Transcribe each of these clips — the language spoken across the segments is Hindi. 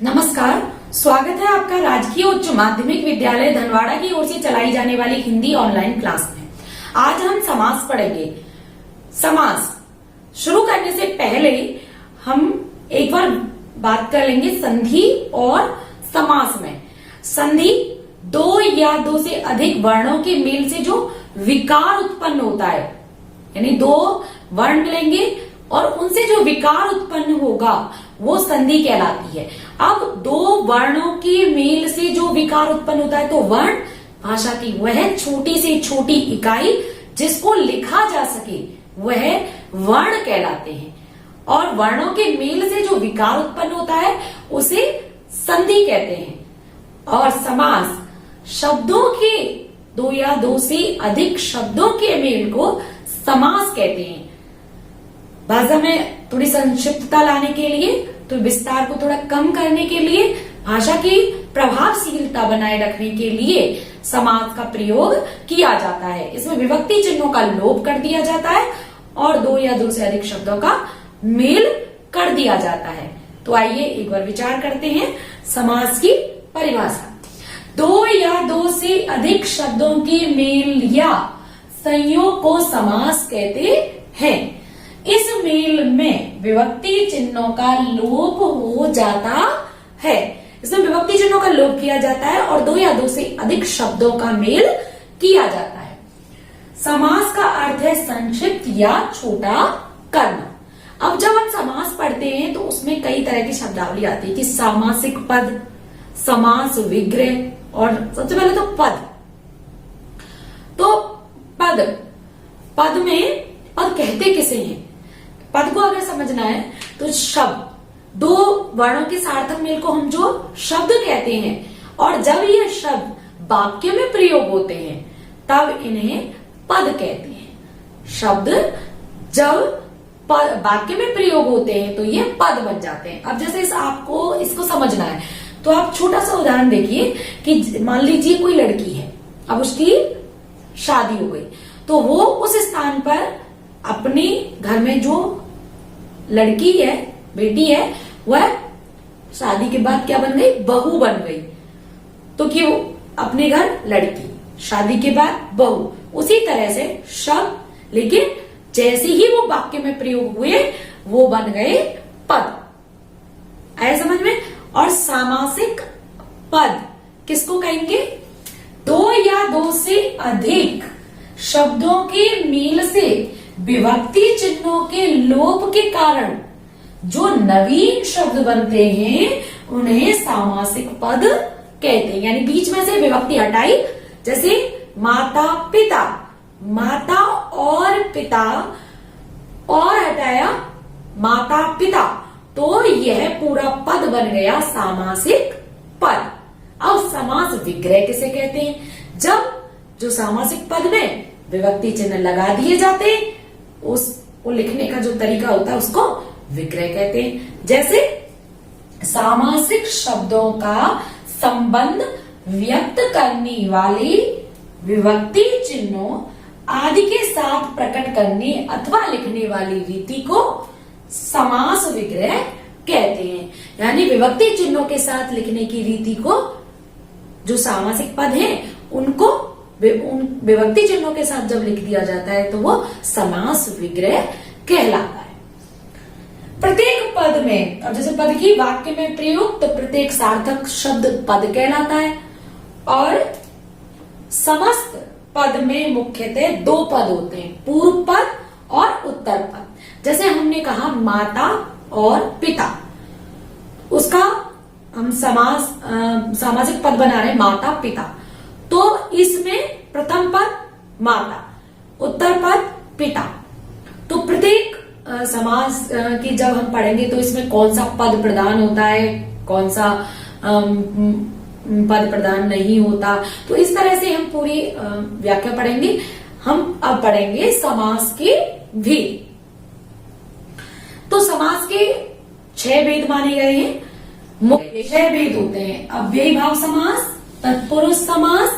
नमस्कार, स्वागत है आपका राजकीय उच्च माध्यमिक विद्यालय धनवाड़ा की ओर से चलाई जाने वाली हिंदी ऑनलाइन क्लास में। आज हम समास पढ़ेंगे। समास शुरू करने से पहले हम एक बार बात कर लेंगे संधि और समास में। संधि दो या दो से अधिक वर्णों के मेल से जो विकार उत्पन्न होता है, यानी दो वर्ण मिलेंगे और उनसे जो विकार उत्पन्न होगा वो संधि कहलाती है। अब दो वर्णों के मेल से जो विकार उत्पन्न होता है तो वर्ण भाषा की वह छोटी से छोटी इकाई जिसको लिखा जा सके वह वर्ण कहलाते हैं, और वर्णों के मेल से जो विकार उत्पन्न होता है उसे संधि कहते हैं। और समास शब्दों के दो या दो से अधिक शब्दों के मेल को समास कहते हैं। भाषा में थोड़ी संक्षिप्तता लाने के लिए, तो विस्तार को थोड़ा कम करने के लिए, भाषा की प्रभावशीलता बनाए रखने के लिए समास का प्रयोग किया जाता है। इसमें विभक्ति चिन्हों का लोप कर दिया जाता है और दो या दो से अधिक शब्दों का मेल कर दिया जाता है। तो आइए एक बार विचार करते हैं समास की परिभाषा। दो या दो से अधिक शब्दों के मेल या संयोग को समास कहते हैं। इस मेल में विभक्ति चिन्हों का लोप हो जाता है। इसमें विभक्ति चिन्हों का लोप किया जाता है और दो या दो से अधिक शब्दों का मेल किया जाता है। समास का अर्थ है संक्षिप्त या छोटा करना। अब जब हम समास पढ़ते हैं तो उसमें कई तरह की शब्दावली आती है कि सामासिक पद, समास विग्रह, और सबसे पहले तो पद। तो पद में पद कहते किसे हैं? पद को अगर समझना है तो शब्द, दो वर्णों के सार्थक मेल को हम जो शब्द कहते हैं, और जब ये शब्द वाक्य में प्रयोग होते हैं तब इन्हें पद कहते हैं। शब्द जब वाक्य में प्रयोग होते हैं तो ये पद बन जाते हैं। अब जैसे आपको इसको समझना है तो आप छोटा सा उदाहरण देखिए कि मान लीजिए कोई लड़की है, अब उसकी शादी हो गई, तो वो उस स्थान पर अपने घर में जो लड़की है, बेटी है, वह शादी के बाद क्या बन गई? बहू बन गई। तो क्यों? अपने घर लड़की, शादी के बाद बहू। उसी तरह से शब्द, लेकिन जैसे ही वो वाक्य में प्रयोग हुए वो बन गए पद। आया समझ में? और सामासिक पद किसको कहेंगे? दो या दो से अधिक शब्दों के मेल से विभक्ति चिन्हों के लोप के कारण जो नवीन शब्द बनते हैं उन्हें सामासिक पद कहते हैं। यानी बीच में से विभक्ति हटाई, जैसे माता पिता, माता और पिता, और हटाया माता पिता, तो यह पूरा पद बन गया सामासिक पद। अब समास विग्रह किसे कहते हैं? जब जो सामासिक पद में विभक्ति चिन्ह लगा दिए जाते हैं, उसको लिखने का जो तरीका होता है उसको विग्रह कहते हैं। जैसे सामासिक शब्दों का संबंध व्यक्त करने वाली विभक्ति चिन्हों आदि के साथ प्रकट करने अथवा लिखने वाली रीति को समास विग्रह कहते हैं। यानी विभक्ति चिन्हों के साथ लिखने की रीति को, जो सामासिक पद हैं उनको विभक्ति चिन्हों के साथ जब लिख दिया जाता है तो वो समास विग्रह कहलाता है। प्रत्येक पद में, और जैसे पद की वाक्य में प्रयुक्त प्रत्येक सार्थक शब्द पद कहलाता है, और समस्त पद में मुख्यतः दो पद होते हैं, पूर्व पद और उत्तर पद। जैसे हमने कहा माता और पिता, उसका हम सामासिक पद बना रहे हैं माता पिता, तो इसमें प्रथम पद माता, उत्तर पद पिता। तो प्रत्येक समास की जब हम पढ़ेंगे तो इसमें कौन सा पद प्रधान होता है, कौन सा पद प्रधान नहीं होता, तो इस तरह से हम पूरी व्याख्या पढ़ेंगे। हम अब पढ़ेंगे समास के भेद। तो समास के 6 भेद माने गए हैं। मुख्य 6 भेद होते हैं: अव्ययी भाव समास, तत्पुरुष समास,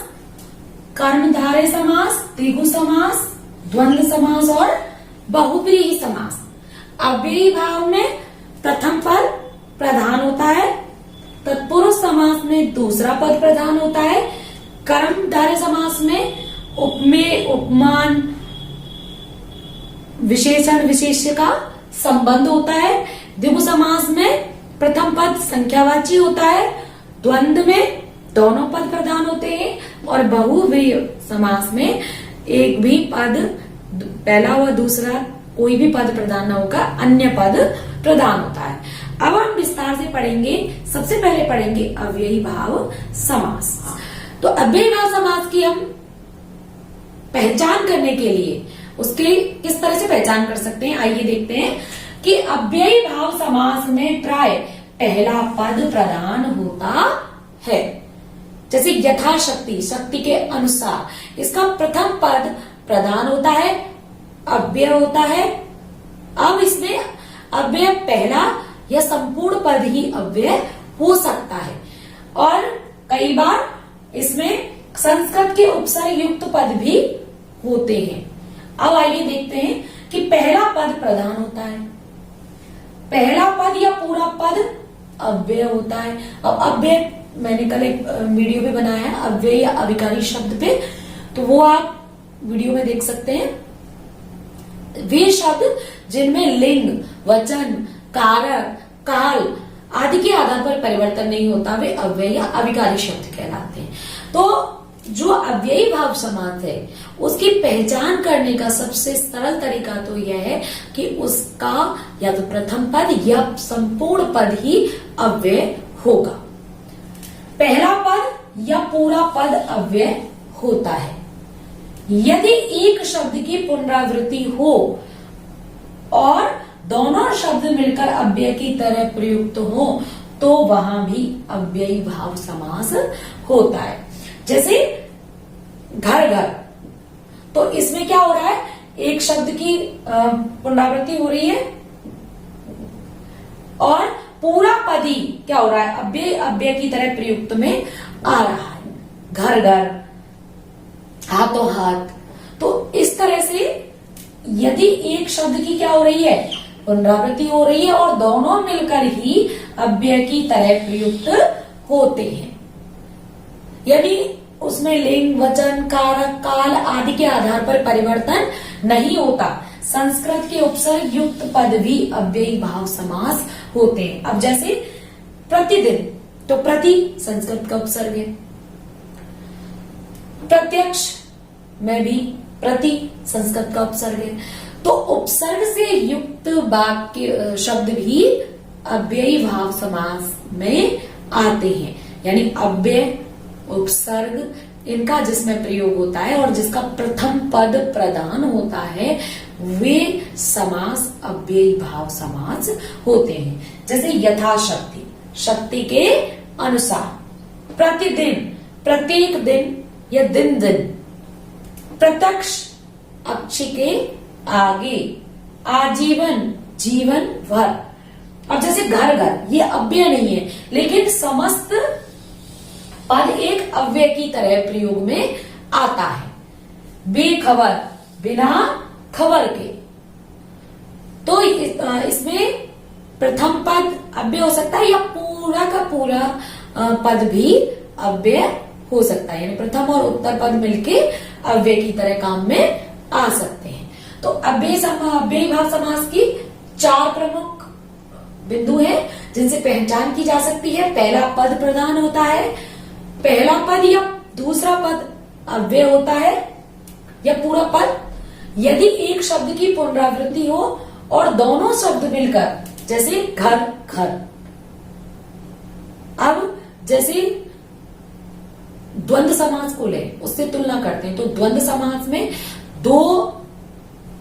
कर्मधारय समास, द्विगु समास, द्वंद्व समास और बहुब्रीहि समास। अव्ययी भाव में प्रथम पद प्रधान होता है, तत्पुरुष समास में दूसरा पद प्रधान होता है। कर्मधारय समास में उपमेय, उपमान, विशेषण, विशेष्य का संबंध होता है। द्विगु समास में प्रथम पद संख्यावाची होता है। द्वंद्व में दोनों पद प्रधान होते हैं और बहुव्रीहि समास में एक भी पद, पहला व दूसरा कोई भी पद प्रधान न होकर अन्य पद प्रधान होता है। अब हम विस्तार से पढ़ेंगे। सबसे पहले पढ़ेंगे अव्ययी भाव समास। तो अव्ययी भाव समास की हम पहचान करने के लिए उसके किस तरह से पहचान कर सकते हैं, आइए देखते हैं कि अव्ययी भाव समास में प्राय पहला पद प्रधान होता है। जैसे यथाशक्ति, शक्ति के अनुसार, इसका प्रथम पद प्रधान होता है, अव्यय होता है। अब इसमें अव्यय पहला या संपूर्ण पद ही अव्यय हो सकता है और कई बार इसमें संस्कृत के उपसर्ग युक्त पद भी होते हैं। अब आइए देखते हैं कि पहला पद प्रधान होता है, पहला पद या पूरा पद अव्यय होता है। अब अव्यय मैंने कल एक वीडियो भी बनाया है अव्यय या अविकारी शब्द पे, तो वो आप वीडियो में देख सकते हैं। वे शब्द जिनमें लिंग, वचन, कारक, काल आदि के आधार पर परिवर्तन नहीं होता, वे अव्यय या अविकारी शब्द कहलाते हैं। तो जो अव्ययी भाव समास है उसकी पहचान करने का सबसे सरल तरीका तो यह है कि उसका या तो प्रथम पद या संपूर्ण पद ही अव्यय होगा। पहला पद या पूरा पद अव्यय होता है यदि एक शब्द की पुनरावृत्ति हो और दोनों शब्द मिलकर अव्यय की तरह प्रयुक्त हो तो वहां भी अव्ययी भाव समास होता है। जैसे घर घर, तो इसमें क्या हो रहा है, एक शब्द की पुनरावृत्ति हो रही है और पूरा पद ही क्या हो रहा है, अव्यय अव्यय की तरह प्रयुक्त में आ रहा है। घर घर, हाथों हाथ। तो इस तरह से यदि एक शब्द की क्या हो रही है, पुनरावृत्ति हो रही है और दोनों मिलकर ही अव्यय की तरह प्रयुक्त होते हैं, यानी उसमें लिंग, वचन, कारक, काल आदि के आधार पर परिवर्तन नहीं होता, संस्कृत के उपसर्ग युक्त पद भी अव्ययी भाव समास होते हैं। अब जैसे प्रतिदिन, तो प्रति संस्कृत का उपसर्ग है, प्रत्यक्ष में भी प्रति संस्कृत का उपसर्ग है। तो उपसर्ग से युक्त वाक्य शब्द भी अव्ययी भाव समास में आते हैं, यानी अव्यय, उपसर्ग इनका जिसमें प्रयोग होता है और जिसका प्रथम पद प्रधान होता है वे समास अव्ययी भाव समास होते हैं। जैसे यथाशक्ति, शक्ति के अनुसार, प्रतिदिन, प्रत्येक दिन या दिन दिन, प्रत्यक्ष, अक्ष के आगे, आजीवन, जीवन भर। अब जैसे घर घर, ये अव्यय नहीं है लेकिन समस्त पद एक अव्यय की तरह प्रयोग में आता है। बेखबर, बिना खबर के, तो इसमें प्रथम पद अव्यय हो सकता है या पूरा का पूरा पद भी अव्यय हो सकता है, यानी प्रथम और उत्तर पद मिलके अव्यय की तरह काम में आ सकते हैं। तो अव्ययी भाव समास की 4 प्रमुख बिंदु हैं जिनसे पहचान की जा सकती है। पहला पद प्रधान होता है, पहला पद या दूसरा पद अव्यय होता है या पूरा पद, यदि एक शब्द की पुनरावृत्ति हो और दोनों शब्द मिलकर, जैसे घर घर। अब जैसे द्वंद्व समास को ले, उससे तुलना करते हैं, तो द्वंद्व समास में 2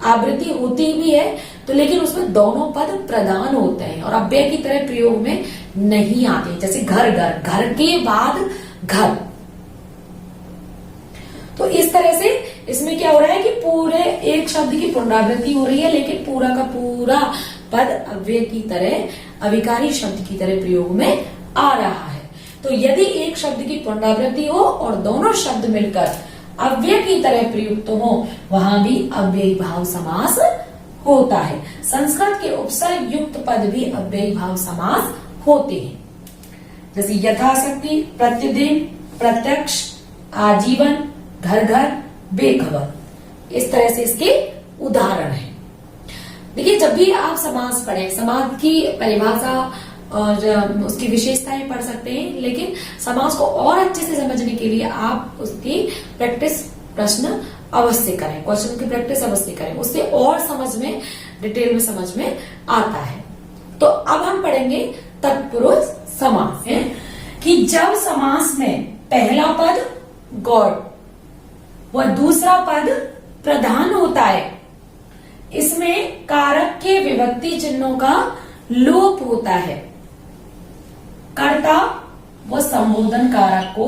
आवृत्ति होती भी है तो लेकिन उसमें दोनों पद प्रधान होते हैं और अव्यय की तरह प्रयोग में नहीं आते। जैसे घर घर, घर के बाद घर। तो इस तरह से इसमें क्या हो रहा है कि पूरे एक शब्द की पुनरावृत्ति हो रही है लेकिन पूरा का पूरा पद अव्यय की तरह, अविकारी शब्द की तरह प्रयोग में आ रहा है। तो यदि एक शब्द की पुनरावृत्ति हो और दोनों शब्द मिलकर अव्यय की तरह प्रयुक्त हो वहां भी अव्ययी भाव समास होता है। संस्कृत के उपसर्ग युक्त पद भी अव्ययी भाव समास होते हैं। जैसे यथाशक्ति, प्रतिदिन, प्रत्यक्ष, आजीवन, घर घर, बेखबर। इस तरह से इसके उदाहरण हैं। देखिए, जब भी आप समास पढ़ें, समास की परिभाषा और उसकी विशेषताएं पढ़ सकते हैं, लेकिन समास को और अच्छे से समझने के लिए आप उसकी प्रैक्टिस प्रश्न अवश्य करें, क्वेश्चन की प्रैक्टिस अवश्य करें, उससे और समझ में, डिटेल में समझ में आता है। तो अब हम पढ़ेंगे तत्पुरुष समास है कि जब समास में पहला पद गौड़ व दूसरा पद प्रधान होता है, इसमें कारक के विभक्ति चिन्हों का लोप होता है। कर्ता व संबोधन कारक को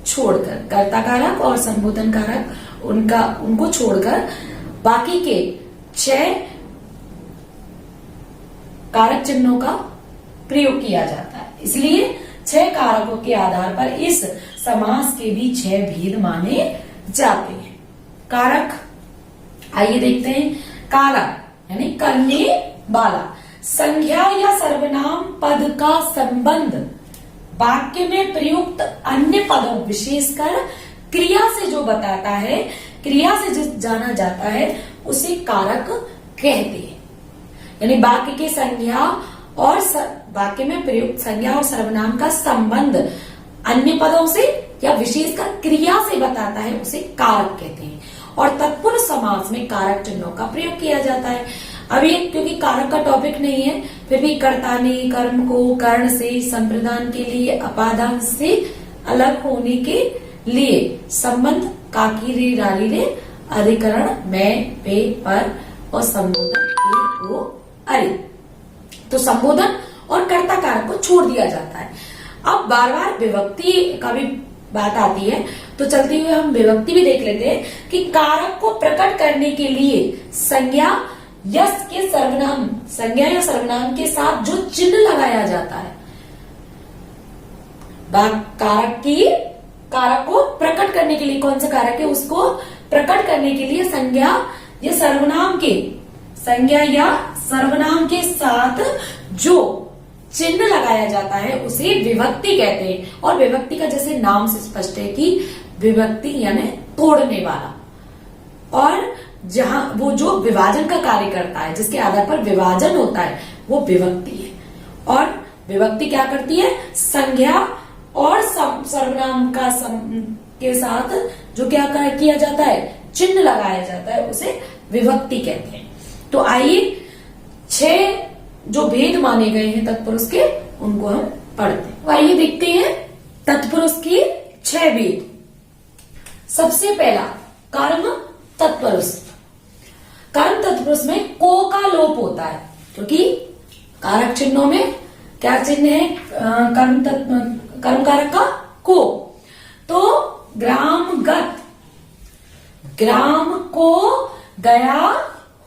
छोड़कर, कर्ता कारक और संबोधन कारक उनको छोड़कर बाकी के 6 कारक चिन्हों का प्रयोग किया जाता है। इसलिए 6 कारकों के आधार पर इस समास के भी 6 भेद माने जाते हैं। कारक, आइए देखते हैं। कारक यानी करने वाला, संज्ञा या सर्वनाम पद का संबंध वाक्य में प्रयुक्त अन्य पदों, विशेषकर क्रिया से जो बताता है, क्रिया से जो जाना जाता है, उसे कारक कहते हैं। यानी वाक्य के संज्ञा और वाक्य में प्रयुक्त संज्ञा और सर्वनाम का संबंध अन्य पदों से या विशेषकर क्रिया से बताता है, उसे कारक कहते हैं। और तत्पुरुष समास में कारक चिन्हों का प्रयोग किया जाता है। अभी क्योंकि कारक का टॉपिक नहीं है, फिर भी कर्ता ने कर्म को कर्ण से, संप्रदान के लिए अपादान से अलग होने के लिए संबंध काकी रे रारी रे, अधिकरण मैं पे पर और संबोधन ए ओ अरे। तो संबोधन और कर्ता कारक को छोड़ दिया जाता है। अब बार बार विभक्ति का भी बात आती है, तो चलते हुए हम विभक्ति भी देख लेते हैं कि कारक को प्रकट करने के लिए संज्ञा यस के सर्वनाम, संज्ञा या सर्वनाम के साथ जो चिन्ह लगाया जाता है, कारक को प्रकट करने के लिए कौन सा कारक है, उसको प्रकट करने के लिए संज्ञा या सर्वनाम के साथ जो चिन्ह लगाया जाता है उसे विभक्ति कहते हैं। और विभक्ति का जैसे नाम से स्पष्ट है कि विभक्ति यानी तोड़ने वाला, और जहां वो जो विभाजन का कार्य करता है, जिसके आधार पर विभाजन होता है, वो विभक्ति है। और विभक्ति क्या करती है, संज्ञा और सर्वनाम के साथ जो क्या किया जाता है, चिन्ह लगाया जाता है, उसे विभक्ति कहते हैं। तो आइए 6 जो भेद माने गए हैं तत्पुरुष के, उनको हम पढ़ते हैं। आइए देखते हैं तत्पुरुष के 6 भेद। सबसे पहला कर्म तत्पुरुष। कर्म तत्पुरुष में को का लोप होता है, क्योंकि कारक चिन्हों में क्या चिन्ह है, कर्म कारक का को। तो ग्राम को गया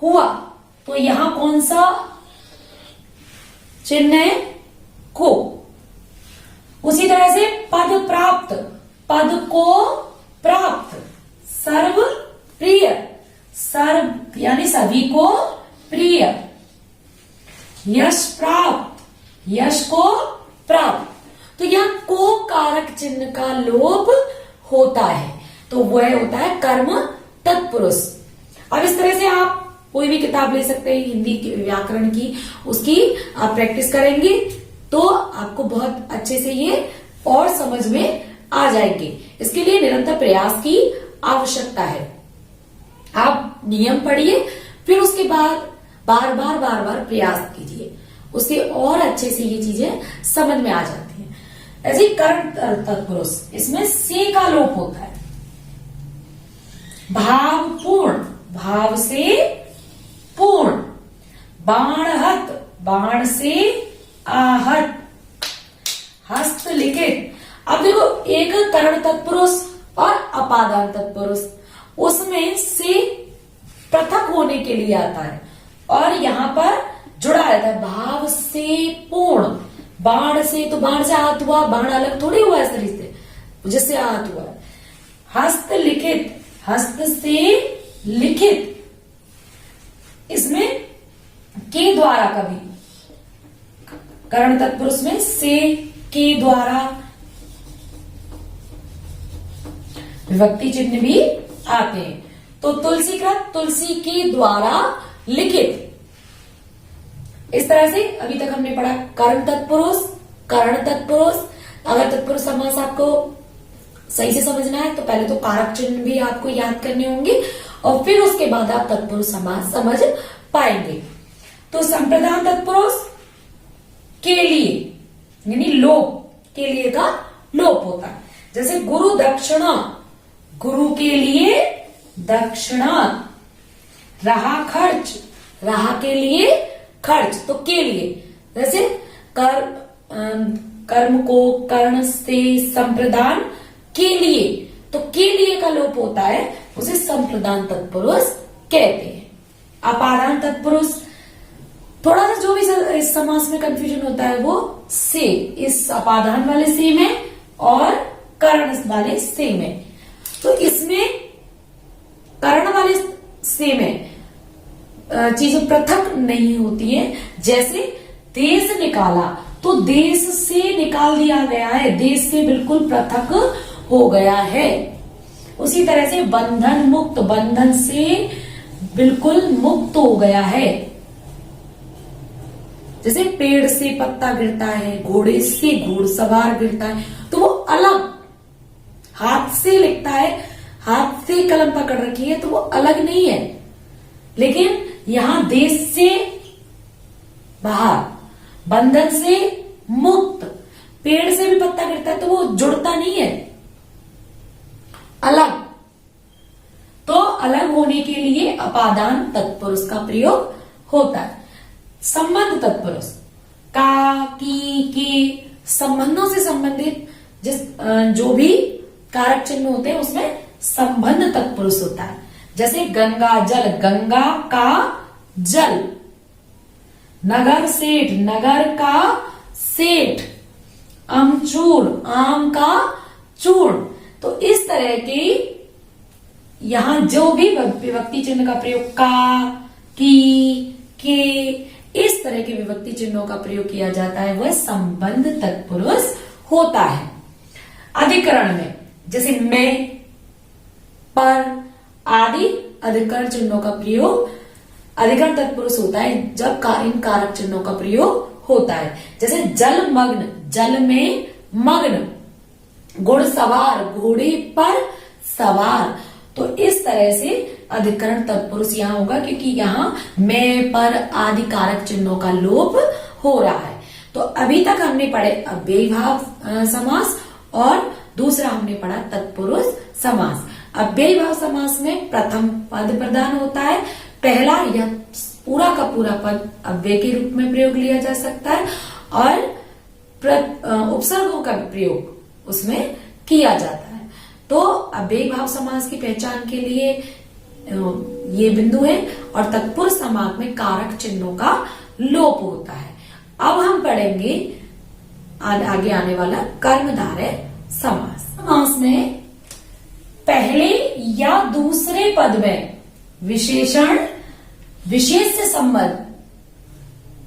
हुआ, तो यहां कौन सा चिन्ह है, को। उसी तरह से पद प्राप्त, पद को प्राप्त, सर्व प्रिय, सर्व यानी सभी को प्रिय, यश प्राप्त, यश को प्राप्त। तो यह को कारक चिन्ह का लोप होता है, तो वह होता है कर्म तत्पुरुष। अब इस तरह से आप कोई भी किताब ले सकते हैं हिंदी के व्याकरण की, उसकी आप प्रैक्टिस करेंगे तो आपको बहुत अच्छे से ये और समझ में आ जाएंगे। इसके लिए निरंतर प्रयास की आवश्यकता है। आप नियम पढ़िए, फिर उसके बाद बार बार प्रयास कीजिए, उससे और अच्छे से ये चीजें समझ में आ जाती हैं। ऐसे कर्म तत्पुरुष, इसमें से का लोप होता है। भावपूर्ण, भाव से पूर्ण, बाणहत, बाण से आहत, हस्तलिखित। अब देखो, एक करण तत्पुरुष और अपादान तत्पुरुष, उसमें से पृथक होने के लिए आता है और यहां पर जुड़ा रहता है भाव से पूर्ण। बाण से, तो बाण से आहत हुआ, बाण अलग थोड़ी हुआ है शरीर से, जिससे आहत हुआ है। हस्तलिखित, हस्त से लिखित, इसमें के द्वारा, कभी करण तत्पुरुष में से के द्वारा विभक्ति चिन्ह भी आते हैं। तो तुलसी का तुलसी के द्वारा लिखित, इस तरह से अभी तक हमने पढ़ा कर्म तत्पुरुष, कर्ण तत्पुरुष। अगर तत्पुरुष समास आपको सही से समझना है तो पहले तो कारक चिन्ह भी आपको याद करने होंगे और फिर उसके बाद आप तत्पुरुष समास समझ पाएंगे। तो संप्रदान तत्पुरुष के लिए यानी लोप, के लिए का लोप होता है। जैसे गुरु दक्षिणा, गुरु के लिए दक्षिणा। रहा खर्च, रहा के लिए खर्च, तो के लिए। जैसे कर्म को कर्ण से संप्रदान के लिए, तो के लिए का लोप होता है, उसे संप्रदान तत्पुरुष कहते हैं। अपादान तत्पुरुष, थोड़ा सा जो भी इस समास में कंफ्यूजन होता है वो से, इस अपादान वाले से में और कर्ण वाले से में। तो इसमें कर्ण वाले से में चीजें पृथक नहीं होती है। जैसे देश निकाला, तो देश से निकाल दिया गया है, देश से बिल्कुल पृथक हो गया है। उसी तरह से बंधन मुक्त, बंधन से बिल्कुल मुक्त हो गया है। जैसे पेड़ से पत्ता गिरता है, घोड़े से घुड़सवार गिरता है, तो वो अलग, हाथ से लिखता है, हाथ से कलम पकड़ रखी है तो वो अलग नहीं है। लेकिन यहां देश से बाहर, बंधन से मुक्त, पेड़ से भी पत्ता गिरता है तो वो जुड़ता नहीं है, अलग। तो अलग होने के लिए अपादान तत्पुरुष का प्रयोग होता है। संबंध तत्पुरुष, का, की, के, संबंधों से संबंधित जो भी कारक चिन्ह होते हैं उसमें संबंध तत्पुरुष होता है। जैसे गंगा जल, गंगा का जल। नगर सेठ, नगर का सेठ। अमचूर, आम का चूर्ण। तो इस तरह की यहां जो भी विभक्ति चिन्ह का प्रयोग का, की, के, इस तरह के विभक्ति चिन्हों का प्रयोग किया जाता है वह संबंध तत्पुरुष होता है। अधिकरण में जैसे मैं, पर आदि अधिकरण चिन्हों का प्रयोग अधिकरण तत्पुरुष होता है जब इन कारक चिन्हों का प्रयोग होता है। जैसे जलमग्न, जल में मग्न। घुड़सवार, घोड़े पर सवार। तो इस तरह से अधिकरण तत्पुरुष यहां होगा क्योंकि यहां मैं, पर आदि कारक चिन्हों का लोप हो रहा है। तो अभी तक हमने पढ़े अव्ययीभाव समास और दूसरा हमने पढ़ा तत्पुरुष समास। अव्ययीभाव समास में प्रथम पद प्रधान होता है। पहला या पूरा का पूरा पद अव्यय के रूप में प्रयोग लिया जा सकता है और उपसर्गों का प्रयोग उसमें किया जाता है। तो अव्ययीभाव समास की पहचान के लिए ये बिंदु है और तत्पुरुष समास में कारक चिन्हों का लोप होता है। अब हम पढ़ेंगे आगे आने वाला कर्मधारय समास। समास में पहले या दूसरे पद में विशेषण, विशेष संबंध,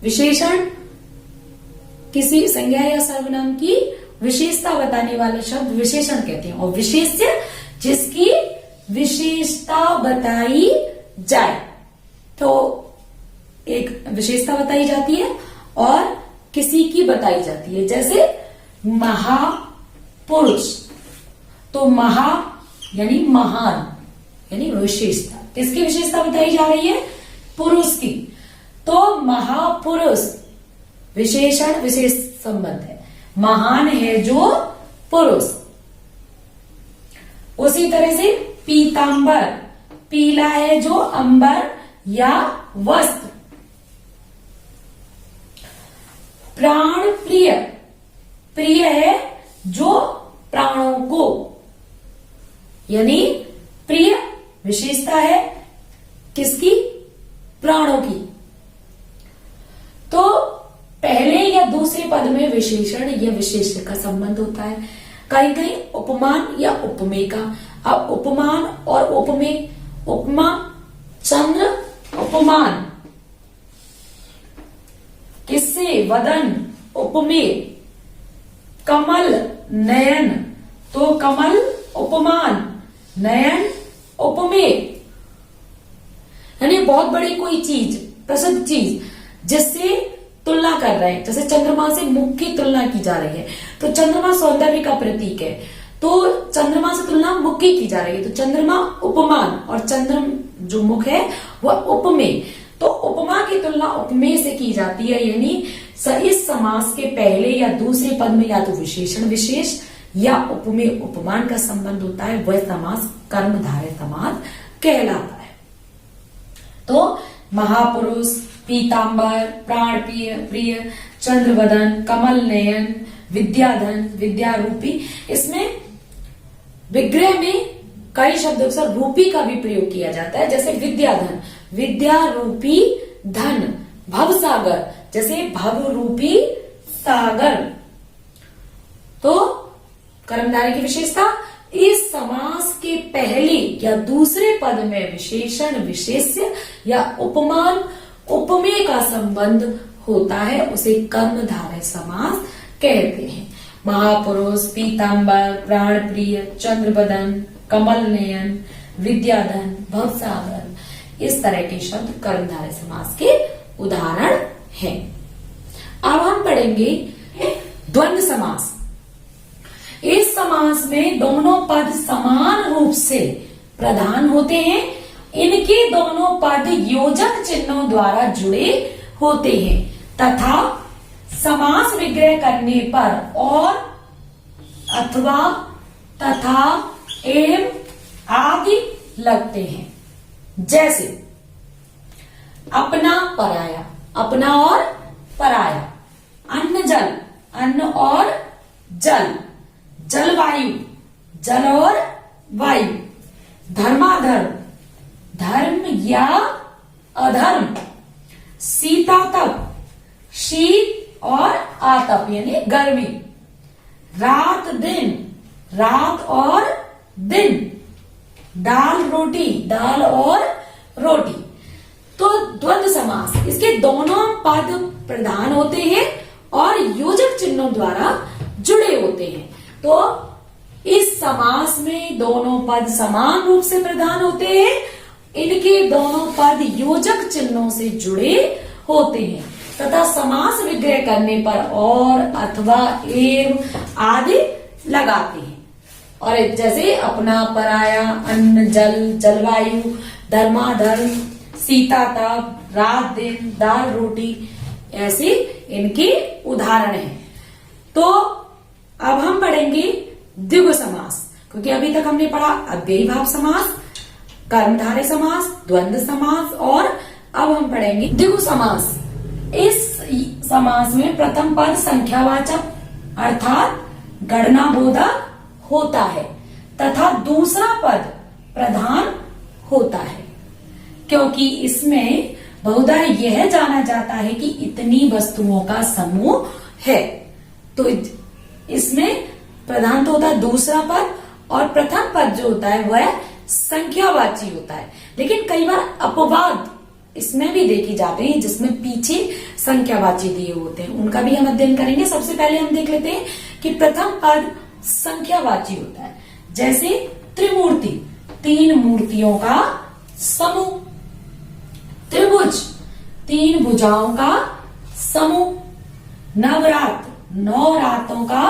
विशेषण किसी संज्ञा या सर्वनाम की विशेषता बताने वाले शब्द विशेषण कहते हैं और विशेष्य जिसकी विशेषता बताई जाए। तो एक विशेषता बताई जाती है और किसी की बताई जाती है। जैसे महापुरुष, तो महा यानी महान, यानी विशेषता। किसकी विशेषता बताई जा रही है? पुरुष की। तो महापुरुष विशेषण, विशेष संबंध है। महान है जो पुरुष। उसी तरह से पीतांबर, पीला है जो अंबर या वस्त्र। प्राण प्रिय, प्रिय है जो प्राणों को, यानी प्रिय विशेषता है किसकी? प्राणों की। तो पहले या दूसरे पद में विशेषण या विशेष्य का संबंध होता है। कहीं कहीं उपमान या उपमेय का। अब उपमान और उपमेय, उपमा चंद्र, उपमान किससे? वदन। उपमेय कमल नयन, तो कमल उपमान, नयन उपमेय। यानी बहुत बड़ी कोई चीज, प्रसिद्ध चीज जिससे तुलना कर रहे हैं, जैसे चंद्रमा से मुख की तुलना की जा रही है, तो चंद्रमा सौंदर्य का प्रतीक है, तो चंद्रमा से तुलना मुख की जा रही है, तो चंद्रमा उपमान और चंद्र जो मुख है वह उपमेय। तो उपमा की तुलना उपमेय से की जाती है, यानी इस समास के पहले या दूसरे पद में या तो विशेषण विशेष या उपमेय उपमान का संबंध होता है, वह समास कर्मधारय समास कहलाता है। तो महापुरुष, पीतांबर, प्राण प्रिय, चंद्रवदन, कमल नयन, विद्याधन, विद्यारूपी, इसमें विग्रह में कई शब्द अक्सर रूपी का भी प्रयोग किया जाता है, जैसे विद्याधन, विद्यारूपी धन, भवसागर, जैसे भवरूपी सागर। तो कर्मधारय की विशेषता, इस समास के पहले या दूसरे पद में विशेषण विशेष्य या उपमान उपमेय का संबंध होता है, उसे कर्मधारय समास कहते हैं। महापुरुष, पीतांबर, प्राण प्रिय, चंद्रवदन, कमल नयन, विद्याधन, भवसागर, इस तरह के शब्द कर्मधारय समास के उदाहरण हैं। अब हम पढ़ेंगे द्वंद्व समास। इस समास में दोनों पद समान रूप से प्रधान होते हैं, इनके दोनों पद योजक चिन्हों द्वारा जुड़े होते हैं तथा समास विग्रह करने पर और, अथवा, तथा, एवं आदि लगते हैं। जैसे अपना पराया, अपना और पराया, अन्न जल, अन्न और जल, जलवायु, जल और वायु, धर्माधर्म, धर्म या अधर्म, शीतातप, शीत और आतप यानी गर्मी, रात दिन, रात और दिन, दाल रोटी, दाल और रोटी। तो द्वंद्व समास, इसके दोनों पद प्रधान होते हैं और योजक चिन्हों द्वारा जुड़े होते हैं। तो इस समास में दोनों पद समान रूप से प्रधान होते हैं, इनके दोनों पद योजक चिन्हों से जुड़े होते हैं तथा समास विग्रह करने पर और, अथवा, एवं आदि लगाते हैं। और जैसे अपना पराया, अन्न जल, जलवायु, धर्माधर्म, शीताताप, रात दिन, दाल रोटी, ऐसे इनके उदाहरण हैं। तो अब हम पढ़ेंगे द्विगु समास, क्योंकि अभी तक हमने पढ़ा अव्ययी भाव समास, कर्मधारय समास, द्वंद्व समास और अब हम पढ़ेंगे द्विगु समास। इस समास में प्रथम पद संख्यावाचक अर्थात गणनाबोधक होता है तथा दूसरा पद प्रधान होता है, क्योंकि इसमें बहुधा यह जाना जाता है कि इतनी वस्तुओं का समूह है। तो इसमें प्रधान तो होता है दूसरा पद और प्रथम पद जो होता है वह संख्यावाची होता है। लेकिन कई बार अपवाद इसमें भी देखे जाते हैं जिसमें पीछे संख्यावाची दिए होते हैं, उनका भी हम अध्ययन करेंगे। सबसे पहले हम देख लेते हैं कि प्रथम पद संख्यावाची होता है, जैसे त्रिमूर्ति, तीन मूर्तियों का समूह, त्रिभुज, तीन भुजाओं का समूह, नवरात्र, 9 रातों का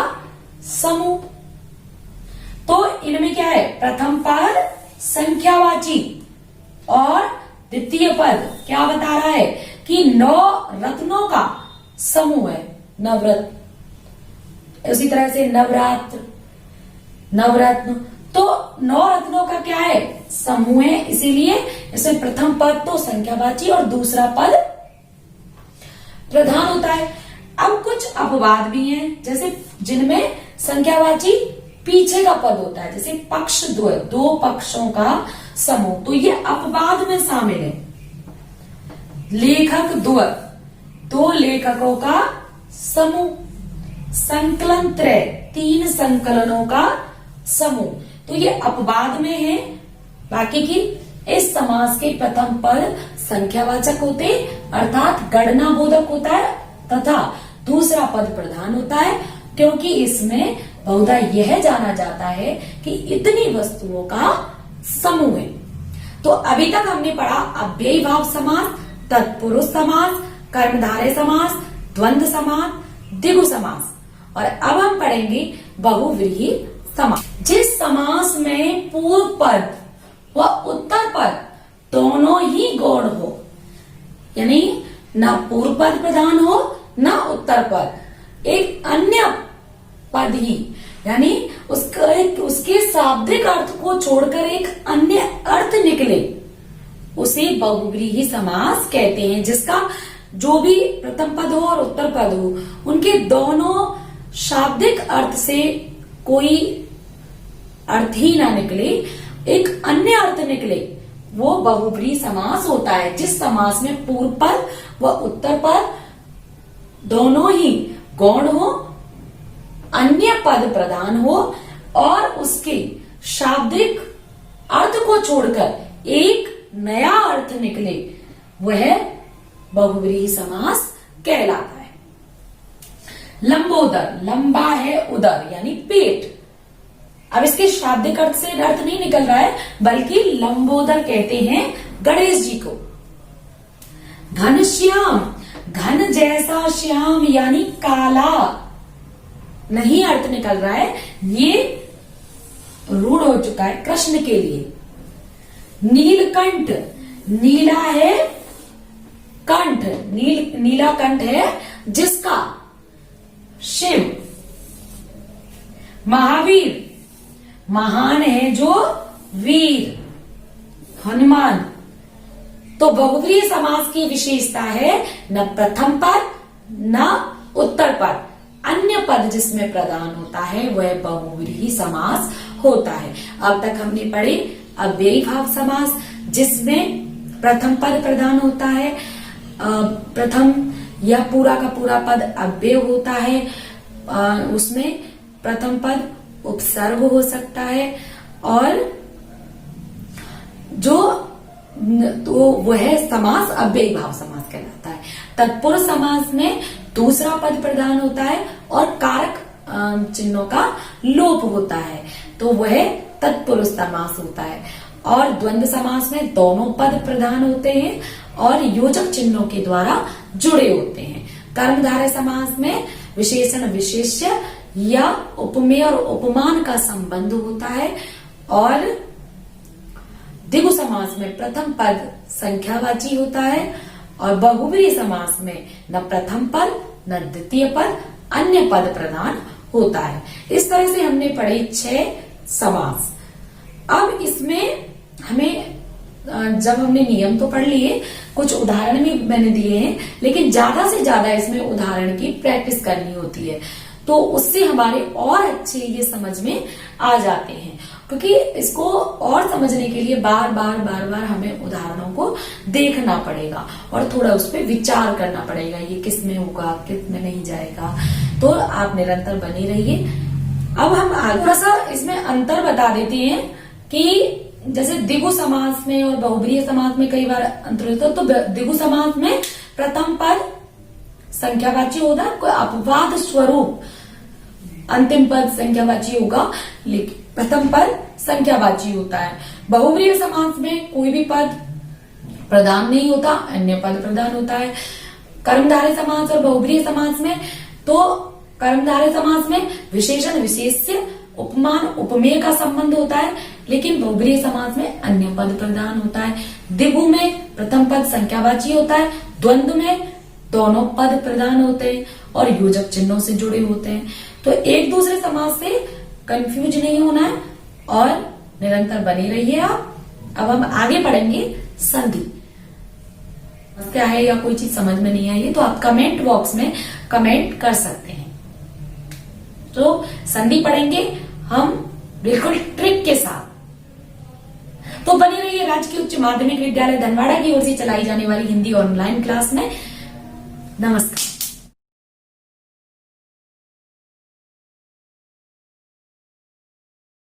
समूह। तो इनमें क्या है, प्रथम पद संख्यावाची और द्वितीय पद क्या बता रहा है कि 9 रत्नों का समूह है, नवरत्न। उसी तरह से नवरात्र, नवरत्न, तो 9 रत्नों का क्या है, समूह है, इसीलिए इसमें प्रथम पद तो संख्यावाची और दूसरा पद प्रधान होता है। अब कुछ अपवाद भी हैं, जैसे जिनमें संख्यावाची पीछे का पद होता है, जैसे पक्ष द्वय, 2 पक्षों का समूह, तो ये अपवाद में शामिल है। लेखक द्वय, 2 लेखकों का समूह, संकलन त्रय, 3 संकलनों का समूह, तो ये अपवाद में है। बाकी की इस समास के प्रथम पद संख्यावाचक होते अर्थात गणना बोधक होता है तथा दूसरा पद प्रधान होता है, क्योंकि इसमें बहुधा यह जाना जाता है कि इतनी वस्तुओं का समूह है। तो अभी तक हमने पढ़ा अव्ययी भाव समास, तत्पुरुष समास, कर्मधारय समास, द्वंद्व समास, द्विगु समास, और अब हम पढ़ेंगे बहुव्रीहि समास। जिस समास में पूर्व पद व उत्तर पद दोनों ही गौण हो, यानी ना पूर्व पद प्रधान हो ना उत्तर पद, एक अन्य पद ही, यानी उसके शाब्दिक अर्थ को छोड़कर एक अन्य अर्थ निकले, उसे बहुव्रीहि समास कहते हैं। जिसका जो भी प्रथम पद हो और उत्तर पद हो, उनके दोनों शाब्दिक अर्थ से कोई अर्थ ही ना निकले, एक अन्य अर्थ निकले, वो बहुव्रीहि समास होता है। जिस समास में पूर्व पद व उत्तर पद दोनों ही गौण हो, अन्य पद प्रधान हो और उसके शाब्दिक अर्थ को छोड़कर एक नया अर्थ निकले, वह बहुव्रीहि समास कहलाता है। लंबोदर, लंबा है उदर यानी पेट। अब इसके शाब्दिक अर्थ से अर्थ नहीं निकल रहा है, बल्कि लंबोदर कहते हैं गणेश जी को। घनश्याम, घन जैसा श्याम यानी काला, नहीं अर्थ निकल रहा है, ये रूढ़ हो चुका है कृष्ण के लिए। नीलकंठ, नीला है कंठ, नीला कंठ है जिसका, शिव। महावीर, महान है जो वीर, हनुमान। तो बहुव्रीहि समास की विशेषता है न प्रथम पद न उत्तर पद, अन्य पद जिसमें प्रधान होता है वह बहुव्रीहि समास होता है। अब तक हमने पढ़े अव्ययी भाव समास, जिसमें प्रथम पद प्रधान होता है, प्रथम या पूरा का पूरा पद अव्यय होता है, उसमें प्रथम पद उपसर्ग हो सकता है, और जो तो वह समास अव्ययी भाव समास कहलाता है। तत्पुरुष समास में दूसरा पद प्रधान होता है और कारक चिन्हों का लोप होता है, तो वह तत्पुरुष समास होता है। और द्वंद्व समास में दोनों पद प्रधान होते हैं और योजक चिन्हों के द्वारा जुड़े होते हैं। कर्मधारय समास में विशेषण विशेष्य या उपमेय और उपमान का संबंध होता है, और द्विगु समास में प्रथम पद संख्यावाची होता है, और बहुव्रीहि समास में न प्रथम पद न द्वितीय पद, अन्य पद प्रधान होता है। इस तरह से हमने पढ़े 6 समास। अब इसमें हमें जब हमने नियम तो पढ़ लिए, कुछ उदाहरण भी मैंने दिए हैं, लेकिन ज्यादा से ज्यादा इसमें उदाहरण की प्रैक्टिस करनी होती है, तो उससे हमारे और अच्छे ये समझ में आ जाते हैं। क्योंकि इसको और समझने के लिए बार बार हमें उदाहरणों को देखना पड़ेगा और थोड़ा उस पर विचार करना पड़ेगा, ये किस में होगा किस में नहीं जाएगा। तो आप निरंतर बने रहिए। अब हम थोड़ा सा इसमें अंतर बता देते हैं कि जैसे द्विगु समास में और बहुव्रीहि समास में कई बार अंतर होता है। तो द्विगु समास में प्रथम पद संख्यावाची होता है, कोई अपवाद स्वरूप अंतिम पद संख्यावाची होगा, लेकिन प्रथम पद संख्यावाची होता है। बहुव्रीहि समास में कोई भी पद प्रधान नहीं होता, अन्य पद प्रधान होता है। कर्मधारय समास और बहुव्रीहि समास में, तो कर्मधारय समास में विशेषण विशेष्य उपमान उपमेय का संबंध होता है, लेकिन बहुव्रीहि समास में अन्य पद प्रधान होता है। द्विगु में प्रथम पद संख्यावाची होता है, द्वंद्व में दोनों पद प्रधान होते हैं और योजक चिन्हों से जुड़े होते हैं। तो एक दूसरे समास से कंफ्यूज नहीं होना है और निरंतर बने रहिए आप। अब हम आगे पढ़ेंगे संधि। क्या है या कोई चीज समझ में नहीं आई है तो आप कमेंट बॉक्स में कमेंट कर सकते हैं। तो संधि पढ़ेंगे हम बिल्कुल ट्रिक के साथ। तो बने रहिए राजकीय उच्च माध्यमिक विद्यालय धनवाड़ा की ओर से चलाई जाने वाली हिंदी ऑनलाइन क्लास में। नमस्कार।